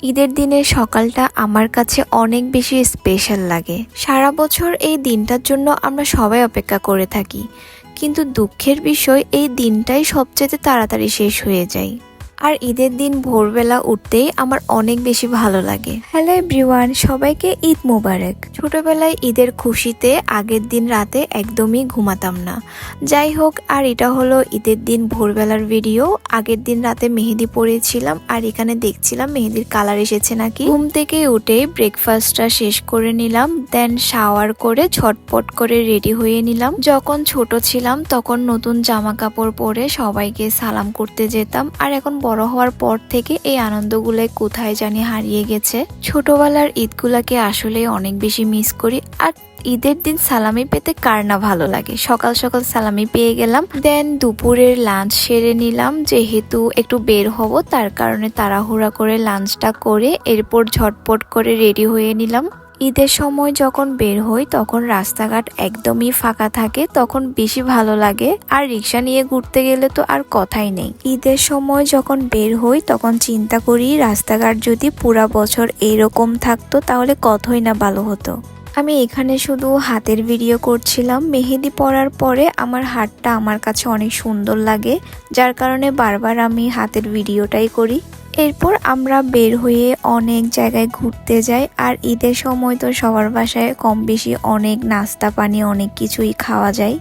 ঈদের দিনের সকালটা আমার কাছে অনেক বেশি স্পেশাল লাগে। সারা বছর এই দিনটার জন্য আমরা সবাই অপেক্ষা করে থাকি, কিন্তু দুঃখের বিষয় এই দিনটাই সবচেয়ে তাড়াতাড়ি শেষ হয়ে যায়। আর ঈদের দিন ভোরবেলা উঠতেই আমার অনেক বেশি ভালো লাগে। হ্যালো এভরিওয়ান, সবাইকে ঈদ মোবারক। ছোটবেলায় ঈদের খুশিতে আগের দিন রাতে একদমই ঘুমাতাম না। যাই হোক, আর এটা হলো ঈদের দিন ভোরবেলার ভিডিও। আগের দিন রাতে মেহেদি পরেছিলাম আর এখানে দেখছিলাম মেহেদির কালার এসেছে নাকি। ঘুম থেকে উঠে ব্রেকফাস্টটা শেষ করে নিলাম, দেন শাওয়ার করে ঝটপট করে রেডি হয়ে নিলাম। যখন ছোট ছিলাম তখন নতুন জামা কাপড় পরে সবাইকে সালাম করতে যেতাম, আর এখন বড় হওয়ার পর থেকে এই আনন্দগুলো কোথায় জানি হারিয়ে গেছে। ছোটবেলার ঈদগুলাকে আসলে অনেক বেশি মিস করি। আর ঈদের দিন সালামি পেতে কার না ভালো লাগে। সকাল সকাল সালামি পেয়ে গেলাম, দেন দুপুরের লাঞ্চ সেরে নিলাম। যেহেতু একটু বের হব তার কারণে তাড়াহুড়া করে লাঞ্চটা করে এরপর ঝটপট করে রেডি হয়ে নিলাম। ঈদের সময় যখন বের হই তখন রাস্তাঘাট একদমই ফাঁকা থাকে, তখন বেশি ভালো লাগে। আর রিক্সা নিয়ে ঘুরতে গেলে তো আর কথাই নেই। ঈদের সময় যখন বের হই তখন চিন্তা করি রাস্তাঘাট যদি পুরা বছর এইরকম থাকতো তাহলে কতই না ভালো হতো। আমি এখানে শুধু হাতের ভিডিও করছিলাম। মেহেদি পরার পরে আমার হাতটা আমার কাছে অনেক সুন্দর লাগে, যার কারণে বারবার আমি হাতের ভিডিওটাই করি। এরপর আমরা বের হয়ে অনেক জায়গায় ঘুরতে যাই। আর ঈদের সময় তো সবার বাসায় কম বেশি অনেক নাস্তা পানি অনেক কিছুই খাওয়া যায়।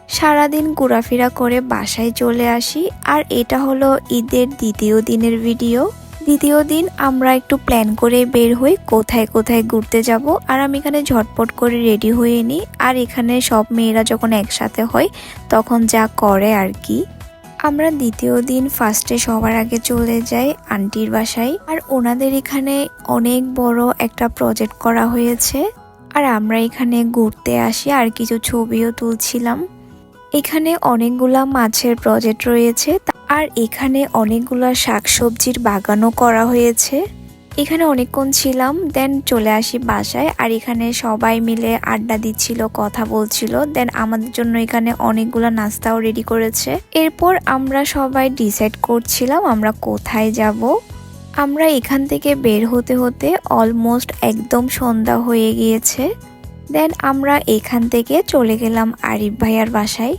সারাদিন ঘোরাফেরা করে বাসায় চলে আসি। আর এটা হলো ঈদের দ্বিতীয় দিনের ভিডিও। দ্বিতীয় দিন আমরা একটু প্ল্যান করে বের হই কোথায় কোথায় ঘুরতে যাব। আর আমি এখানে ঝটপট করে রেডি হয়ে নিই। আর এখানে সব মেয়েরা যখন একসাথে হয় তখন যা করে আর কি। আমরা দ্বিতীয় দিন ফার্স্টে সবার আগে চলে যাই আন্টির বাসায়। আর ওনাদের এখানে অনেক বড় একটা প্রজেক্ট করা হয়েছে, আর আমরা এখানে ঘুরতে আসি আর কিছু ছবিও তুলছিলাম। এখানে অনেকগুলা মাছের প্রজেক্ট রয়েছে, আর এখানে অনেকগুলা শাকসবজির বাগানও করা হয়েছে। এখানে অনেকক্ষণ ছিলাম, দেন চলে আসি বাসায়। আর এখানে সবাই মিলে আড্ডা দিচ্ছিল, কথা বলছিল। দেন আমাদের জন্য এখানে অনেকগুলো নাস্তাও রেডি করেছে। এরপর আমরা সবাই ডিসাইড করছিলাম আমরা কোথায় যাব। আমরা এখান থেকে বের হতে হতে অলমোস্ট একদম সন্ধ্যা হয়ে গিয়েছে। দেন আমরা এখান থেকে চলে গেলাম আরিফ ভাইয়ার বাসায়।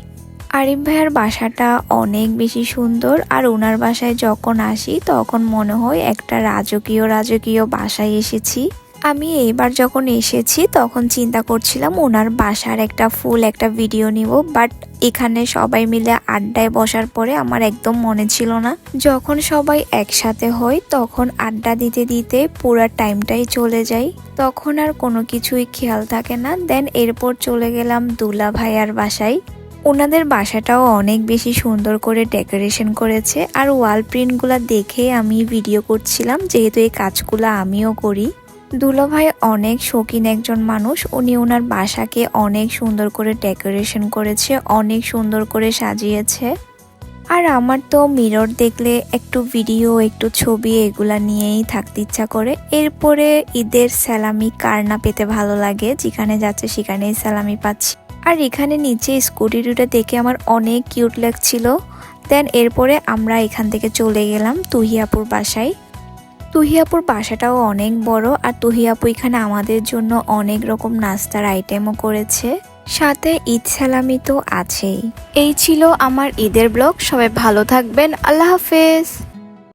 আরিফ ভাইয়ার বাসাটা অনেক বেশি সুন্দর। আর ওনার বাসায় যখন আসি তখন মনে হয় একটা রাজকীয় বাসায় এসেছি। আমি এইবার যখন এসেছি তখন চিন্তা করছিলাম ওনার বাসার একটা ফুল একটা ভিডিও নিব, বাট এখানে সবাই মিলে আড্ডায় বসার পরে আমার একদম মনে ছিল না। যখন সবাই একসাথে হয় তখন আড্ডা দিতে দিতে পুরো টাইমটাই চলে যায়, তখন আর কোনো কিছুই খেয়াল থাকে না। দেন এরপর চলে গেলাম দুলা ভাইয়ার বাসায়। ওনাদের বাসাটাও অনেক বেশি সুন্দর করে ডেকোরেশন করেছে। আর ওয়াল প্রিন্টগুলো দেখে আমি ভিডিও করছিলাম, যেহেতু এই কাজগুলো আমিও করি। দুলাভাই অনেক শৌখিন একজন মানুষ, উনি ওনার বাসাকে অনেক সুন্দর করে ডেকোরেশন করেছে, অনেক সুন্দর করে সাজিয়েছে। আর আমার তো মিরর দেখলে একটু ভিডিও একটু ছবি এগুলা নিয়েই থাকতে ইচ্ছা করে। এরপরে ঈদের সালামি কার না পেতে ভালো লাগে, যেখানে যাচ্ছে সেখানেই সালামি পাচ্ছি। আর এখানে নিচে স্কুটি দুটো দেখে আমার অনেক কিউট লাগছিল। দেন এরপরে আমরা এখান থেকে চলে গেলাম তুহিয়াপুর বাসায়। তুহিয়াপুর বাসাটাও অনেক বড়। আর তুহিয়াপু এখানে আমাদের জন্য অনেক রকম নাস্তার আইটেমও করেছে, সাথে ঈদ সালামি তো আছেই। এই ছিল আমার ঈদের ব্লগ। সবাই ভালো থাকবেন, আল্লাহ হাফেজ।